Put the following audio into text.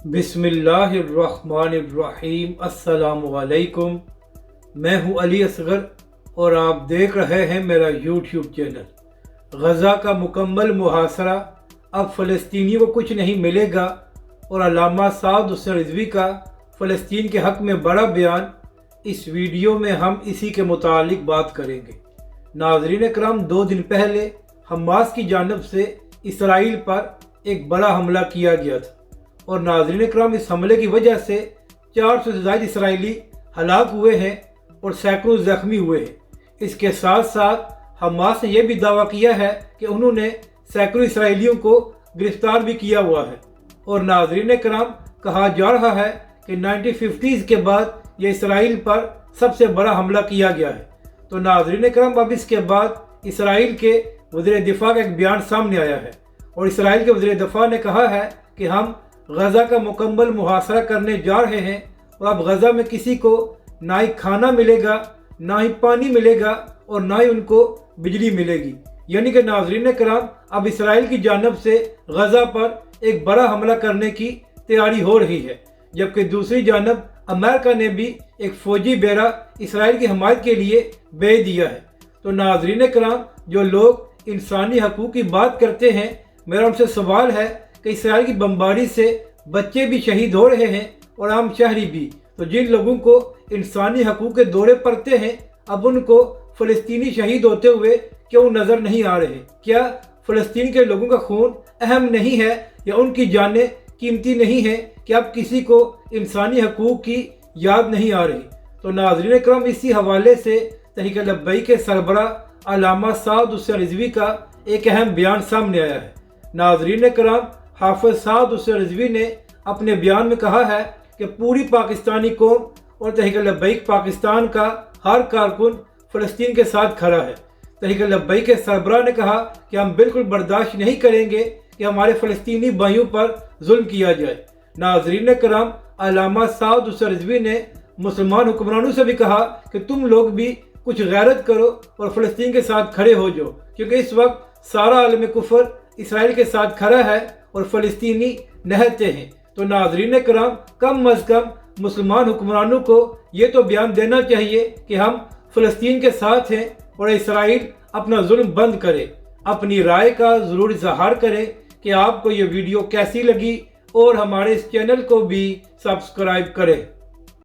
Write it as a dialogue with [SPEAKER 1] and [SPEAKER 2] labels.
[SPEAKER 1] बिस्मिल्लाहिर्रहमानिर्रहीम। अस्सलाम वालेकुम। मैं हूं अली असगर और आप देख रहे हैं मेरा यूट्यूब चैनल। गज़ा का मुकम्मल मुहासरा, अब फ़लस्तीनियों को कुछ नहीं मिलेगा और अल्लामा साद हुसैन रिज़वी का फ़लस्तीन के हक़ में बड़ा बयान। इस वीडियो में हम इसी के मुतालिक बात करेंगे। नाज़रीन कराम, 2 दिन पहले हमास की जानिब से इसराइल पर एक बड़ा हमला किया गया था और नाज़रीन कराम, इस हमले की वजह से 400 से ज़ायद इसराइली हलाक हुए हैं और सैकड़ों ज़ख्मी हुए हैं। इसके साथ साथ हमास ने यह भी दावा किया है कि उन्होंने सैकड़ों इसराइलियों को गिरफ्तार भी किया हुआ है। और नाज़रीन कराम, कहा जा रहा है कि 1950s के बाद ये इसराइल पर सबसे बड़ा हमला किया गया है। तो नाज़रीन कराम, अब इसके बाद इसराइल के वज़ीर दिफा का एक बयान सामने आया है और इसराइल के वज़ीर दिफा ने कहा है कि हम गज़ा का मुकम्मल मुहासरा करने जा रहे हैं और अब गज़ा में किसी को ना ही खाना मिलेगा, ना ही पानी मिलेगा और ना ही उनको बिजली मिलेगी। यानी कि नाज़रीन कराम, अब इसराइल की जानिब से गज़ा पर एक बड़ा हमला करने की तैयारी हो रही है, जबकि दूसरी जानिब अमेरिका ने भी एक फ़ौजी बेड़ा इसराइल की हमायत के लिए भेज दिया है। तो नाज़रीन कराम, जो लोग इंसानी हकूक़ की बात करते हैं, मेरा उनसे सवाल है कि इसराइल की बमबारी से बच्चे भी शहीद हो रहे हैं और आम शहरी भी। तो जिन लोगों को इंसानी हकूक़ के दौरे पड़ते हैं, अब उनको फ़लस्तीनी शहीद होते हुए क्यों नज़र नहीं आ रहे? क्या फ़लस्तीन के लोगों का खून अहम नहीं है या उनकी जानें कीमती नहीं है कि अब किसी को इंसानी हकूक़ की याद नहीं आ रही? तो नाज़रीन करम, इसी हवाले से तहरीक लब्बैक के सरबराह अल्लामा साद हुसैन रिज़वी का एक अहम बयान सामने आया है। नाज़रीन करम, हाफ़िज़ साद हुसैन रिज़वी ने अपने बयान में कहा है कि पूरी पाकिस्तानी कौम और तहरीक लब्बैक पाकिस्तान का हर कारकुन फ़लस्तीन के साथ खड़ा है। तहरीक लब्बैक के सरबराह ने कहा कि हम बिल्कुल बर्दाश्त नहीं करेंगे कि हमारे फ़लस्तीनी भाइयों पर जुल्म किया जाए। नाज़रीन कराम, अल्लामा साद हुसैन रिज़वी ने मुसलमान हुक्मरानों से भी कहा कि तुम लोग भी कुछ गैरत करो और फ़लस्तीन के साथ खड़े हो जाओ, क्योंकि इस वक्त सारा आलम कुफर इसराइल के साथ खड़ा है और फ़लस्तीनी नहते हैं। तो नाज़रीन कराम, कम अज़ कम मुसलमान हुक्मरानों को ये तो बयान देना चाहिए कि हम फ़लस्तीन के साथ हैं और इसराइल अपना जुल्म बंद करे। अपनी राय का ज़रूर इज़हार करें कि आपको ये वीडियो कैसी लगी और हमारे इस चैनल को भी सब्सक्राइब करें।